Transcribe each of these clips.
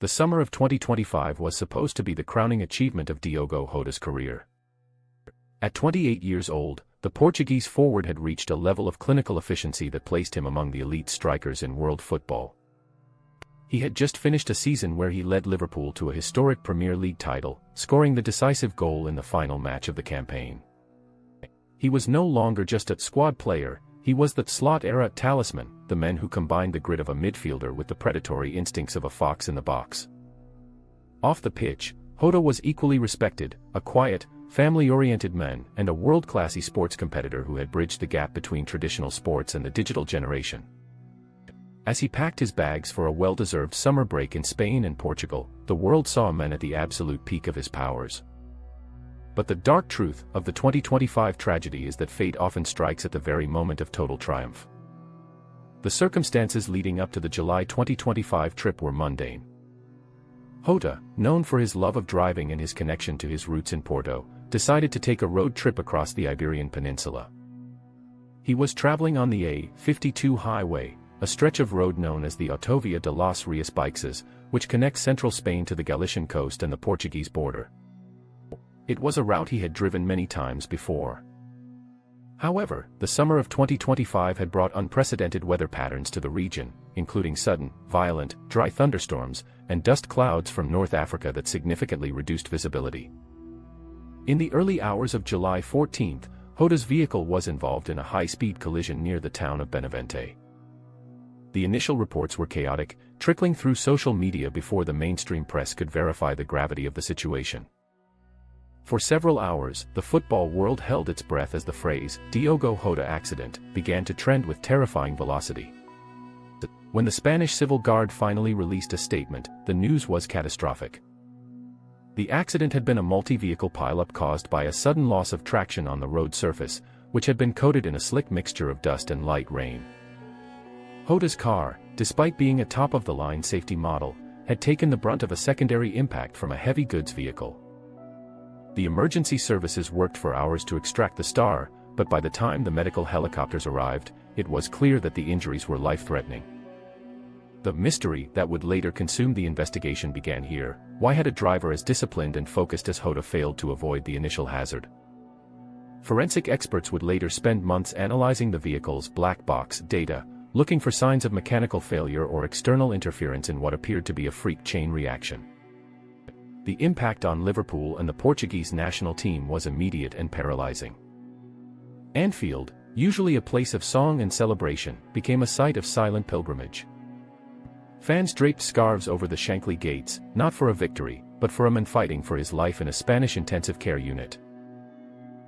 The summer of 2025 was supposed to be the crowning achievement of Diogo Jota's career. At 28 years old, the Portuguese forward had reached a level of clinical efficiency that placed him among the elite strikers in world football. He had just finished a season where he led Liverpool to a historic Premier League title, scoring the decisive goal in the final match of the campaign. He was no longer just a squad player, he was the slot-era talisman, the man who combined the grit of a midfielder with the predatory instincts of a fox in the box. Off the pitch, Jota was equally respected, a quiet, family-oriented man and a world-class sports competitor who had bridged the gap between traditional sports and the digital generation. As he packed his bags for a well-deserved summer break in Spain and Portugal, the world saw a man at the absolute peak of his powers. But the dark truth of the 2025 tragedy is that fate often strikes at the very moment of total triumph. The circumstances leading up to the July 2025 trip were mundane. Jota, known for his love of driving and his connection to his roots in Porto, decided to take a road trip across the Iberian Peninsula. He was traveling on the A-52 highway, a stretch of road known as the Autovia de las Rias Baixas, which connects central Spain to the Galician coast and the Portuguese border. It was a route he had driven many times before. However, the summer of 2025 had brought unprecedented weather patterns to the region, including sudden, violent, dry thunderstorms, and dust clouds from North Africa that significantly reduced visibility. In the early hours of July 14, Jota's vehicle was involved in a high-speed collision near the town of Benavente. The initial reports were chaotic, trickling through social media before the mainstream press could verify the gravity of the situation. For several hours, the football world held its breath as the phrase, Diogo Jota accident, began to trend with terrifying velocity. When the Spanish Civil Guard finally released a statement, the news was catastrophic. The accident had been a multi-vehicle pileup caused by a sudden loss of traction on the road surface, which had been coated in a slick mixture of dust and light rain. Jota's car, despite being a top-of-the-line safety model, had taken the brunt of a secondary impact from a heavy goods vehicle. The emergency services worked for hours to extract the star, but by the time the medical helicopters arrived, it was clear that the injuries were life-threatening. The mystery that would later consume the investigation began here. Why had a driver as disciplined and focused as Jota failed to avoid the initial hazard? Forensic experts would later spend months analyzing the vehicle's black box data, looking for signs of mechanical failure or external interference in what appeared to be a freak chain reaction. The impact on Liverpool and the Portuguese national team was immediate and paralyzing. Anfield, usually a place of song and celebration, became a site of silent pilgrimage. Fans draped scarves over the Shankly gates, not for a victory, but for a man fighting for his life in a Spanish intensive care unit.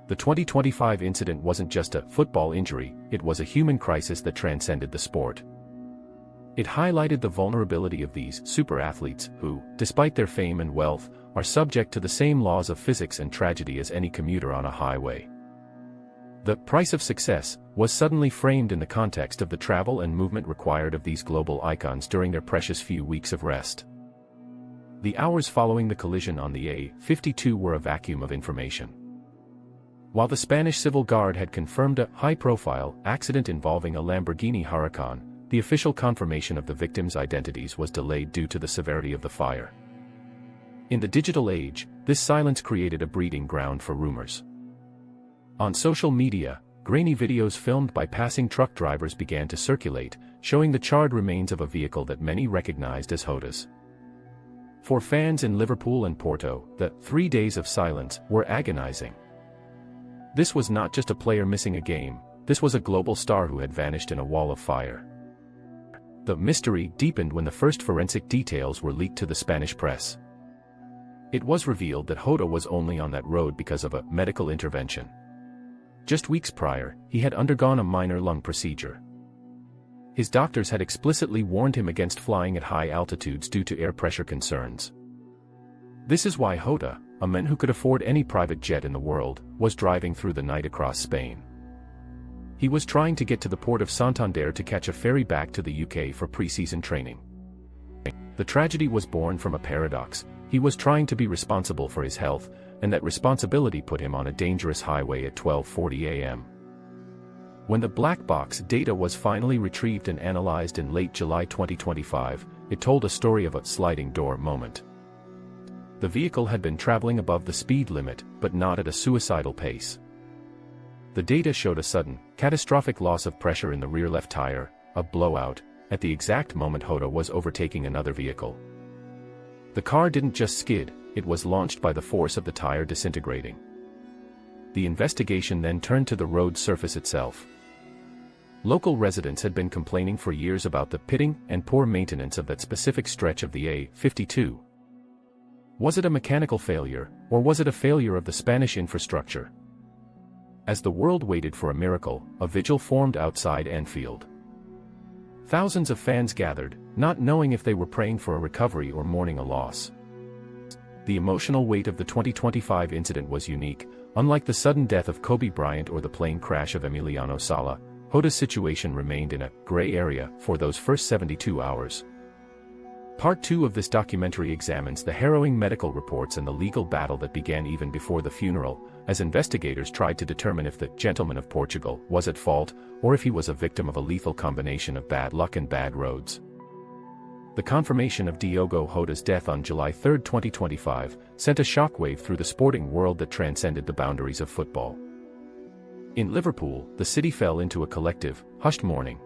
The 2025 incident wasn't just a football injury, it was a human crisis that transcended the sport. It highlighted the vulnerability of these super athletes who, despite their fame and wealth, are subject to the same laws of physics and tragedy as any commuter on a highway. The price of success was suddenly framed in the context of the travel and movement required of these global icons during their precious few weeks of rest. The hours following the collision on the A-52 were a vacuum of information. While the Spanish Civil Guard had confirmed a high-profile accident involving a Lamborghini Huracan, the official confirmation of the victims' identities was delayed due to the severity of the fire. In the digital age, this silence created a breeding ground for rumors. On social media, grainy videos filmed by passing truck drivers began to circulate, showing the charred remains of a vehicle that many recognized as Jota's. For fans in Liverpool and Porto, the 3 days of silence were agonizing. This was not just a player missing a game, this was a global star who had vanished in a wall of fire. The mystery deepened when the first forensic details were leaked to the Spanish press. It was revealed that Jota was only on that road because of a medical intervention. Just weeks prior, he had undergone a minor lung procedure. His doctors had explicitly warned him against flying at high altitudes due to air pressure concerns. This is why Jota, a man who could afford any private jet in the world, was driving through the night across Spain. He was trying to get to the port of Santander to catch a ferry back to the UK for pre-season training. The tragedy was born from a paradox. He was trying to be responsible for his health, and that responsibility put him on a dangerous highway at 12:40 a.m. When the black box data was finally retrieved and analyzed in late July 2025, it told a story of a sliding door moment. The vehicle had been traveling above the speed limit, but not at a suicidal pace. The data showed a sudden, catastrophic loss of pressure in the rear left tire, a blowout, at the exact moment Jota was overtaking another vehicle. The car didn't just skid, it was launched by the force of the tire disintegrating. The investigation then turned to the road surface itself. Local residents had been complaining for years about the pitting and poor maintenance of that specific stretch of the A-52. Was it a mechanical failure, or was it a failure of the Spanish infrastructure? As the world waited for a miracle, a vigil formed outside Anfield. Thousands of fans gathered, not knowing if they were praying for a recovery or mourning a loss. The emotional weight of the 2025 incident was unique. Unlike the sudden death of Kobe Bryant or the plane crash of Emiliano Sala, Jota's situation remained in a gray area for those first 72 hours. Part 2 of this documentary examines the harrowing medical reports and the legal battle that began even before the funeral, as investigators tried to determine if the gentleman of Portugal was at fault, or if he was a victim of a lethal combination of bad luck and bad roads. The confirmation of Diogo Jota's death on July 3, 2025, sent a shockwave through the sporting world that transcended the boundaries of football. In Liverpool, the city fell into a collective, hushed mourning.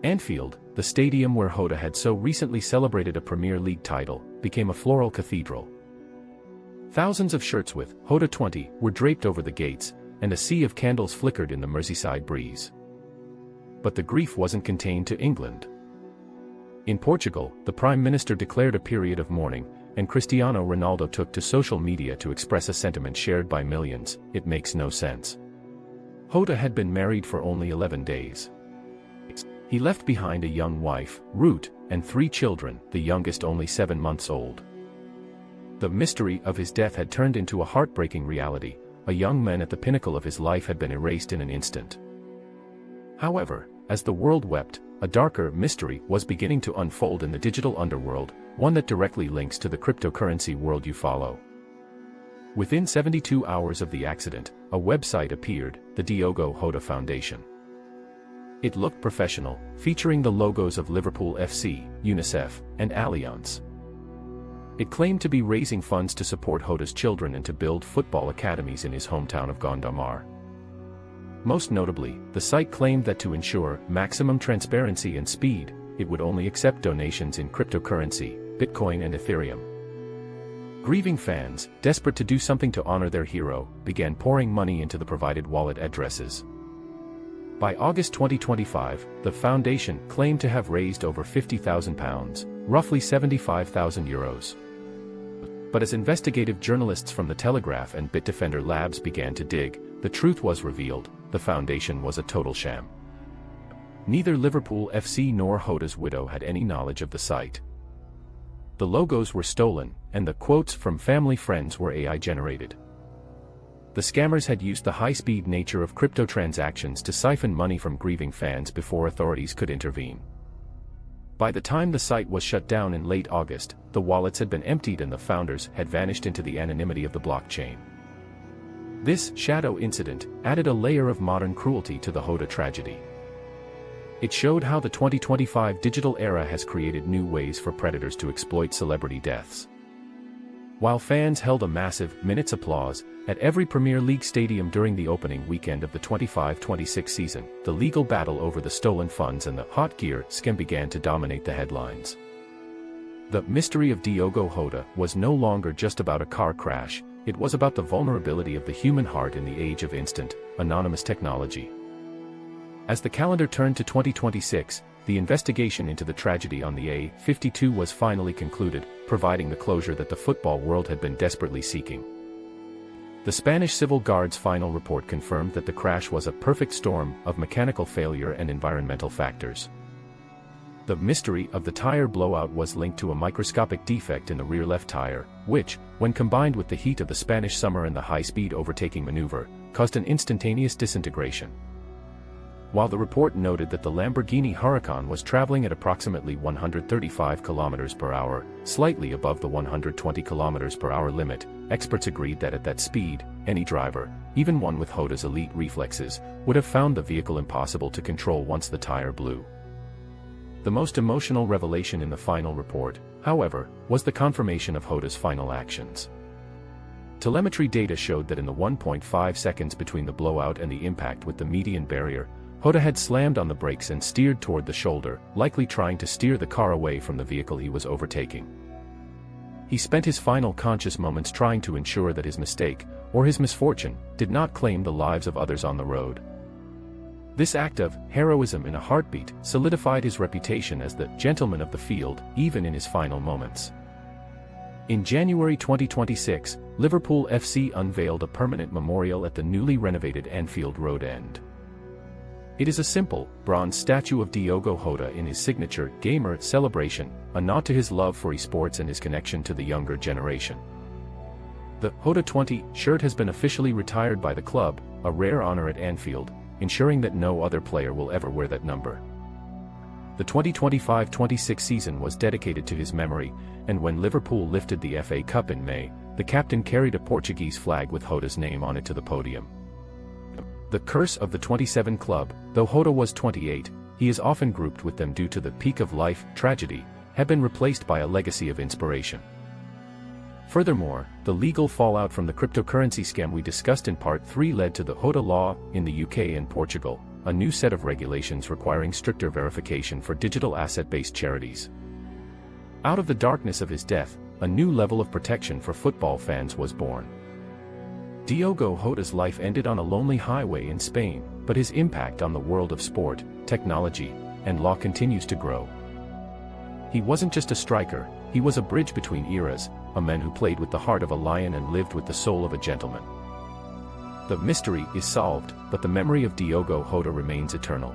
Anfield, the stadium where Jota had so recently celebrated a Premier League title, became a floral cathedral. Thousands of shirts with Jota 20 were draped over the gates, and a sea of candles flickered in the Merseyside breeze. But the grief wasn't contained to England. In Portugal, the Prime Minister declared a period of mourning, and Cristiano Ronaldo took to social media to express a sentiment shared by millions: "It makes no sense." Jota had been married for only 11 days. He left behind a young wife, Ruth, and 3 children, the youngest only 7 months old. The mystery of his death had turned into a heartbreaking reality. A young man at the pinnacle of his life had been erased in an instant. However, as the world wept, a darker mystery was beginning to unfold in the digital underworld, one that directly links to the cryptocurrency world you follow. Within 72 hours of the accident, a website appeared, the Diogo Jota Foundation. It looked professional, featuring the logos of Liverpool FC, UNICEF, and Allianz. It claimed to be raising funds to support Jota's children and to build football academies in his hometown of Gondomar. Most notably, the site claimed that to ensure maximum transparency and speed, it would only accept donations in cryptocurrency, Bitcoin and Ethereum. Grieving fans, desperate to do something to honor their hero, began pouring money into the provided wallet addresses. By August 2025, the foundation claimed to have raised over £50,000, roughly €75,000. But as investigative journalists from The Telegraph and Bitdefender Labs began to dig, the truth was revealed: the foundation was a total sham. Neither Liverpool FC nor Jota's widow had any knowledge of the site. The logos were stolen, and the quotes from family friends were AI-generated. The scammers had used the high-speed nature of crypto transactions to siphon money from grieving fans before authorities could intervene. By the time the site was shut down in late August, the wallets had been emptied and the founders had vanished into the anonymity of the blockchain. This shadow incident added a layer of modern cruelty to the Jota tragedy. It showed how the 2025 digital era has created new ways for predators to exploit celebrity deaths. While fans held a massive, minute's applause at every Premier League stadium during the opening weekend of the 25-26 season, the legal battle over the stolen funds and the hot gear scam began to dominate the headlines. The mystery of Diogo Jota was no longer just about a car crash, it was about the vulnerability of the human heart in the age of instant, anonymous technology. As the calendar turned to 2026, the investigation into the tragedy on the A-52 was finally concluded, providing the closure that the football world had been desperately seeking. The Spanish Civil Guard's final report confirmed that the crash was a perfect storm of mechanical failure and environmental factors. The mystery of the tire blowout was linked to a microscopic defect in the rear left tire, which, when combined with the heat of the Spanish summer and the high-speed overtaking maneuver, caused an instantaneous disintegration. While the report noted that the Lamborghini Huracan was traveling at approximately 135 km per hour, slightly above the 120 km per hour limit, experts agreed that at that speed, any driver, even one with Jota's elite reflexes, would have found the vehicle impossible to control once the tire blew. The most emotional revelation in the final report, however, was the confirmation of Jota's final actions. Telemetry data showed that in the 1.5 seconds between the blowout and the impact with the median barrier, Jota had slammed on the brakes and steered toward the shoulder, likely trying to steer the car away from the vehicle he was overtaking. He spent his final conscious moments trying to ensure that his mistake, or his misfortune, did not claim the lives of others on the road. This act of heroism in a heartbeat solidified his reputation as the gentleman of the field, even in his final moments. In January 2026, Liverpool FC unveiled a permanent memorial at the newly renovated Anfield Road end. It is a simple, bronze statue of Diogo Jota in his signature gamer celebration, a nod to his love for esports and his connection to the younger generation. The Jota 20 shirt has been officially retired by the club, a rare honor at Anfield, ensuring that no other player will ever wear that number. The 2025-26 season was dedicated to his memory, and when Liverpool lifted the FA Cup in May, the captain carried a Portuguese flag with Jota's name on it to the podium. The curse of the 27 club, though Jota was 28, he is often grouped with them due to the peak of life tragedy, have been replaced by a legacy of inspiration. Furthermore, the legal fallout from the cryptocurrency scam we discussed in Part 3 led to the Jota Law in the UK and Portugal, a new set of regulations requiring stricter verification for digital asset-based charities. Out of the darkness of his death, a new level of protection for football fans was born. Diogo Jota's life ended on a lonely highway in Spain, but his impact on the world of sport, technology, and law continues to grow. He wasn't just a striker, he was a bridge between eras, a man who played with the heart of a lion and lived with the soul of a gentleman. The mystery is solved, but the memory of Diogo Jota remains eternal.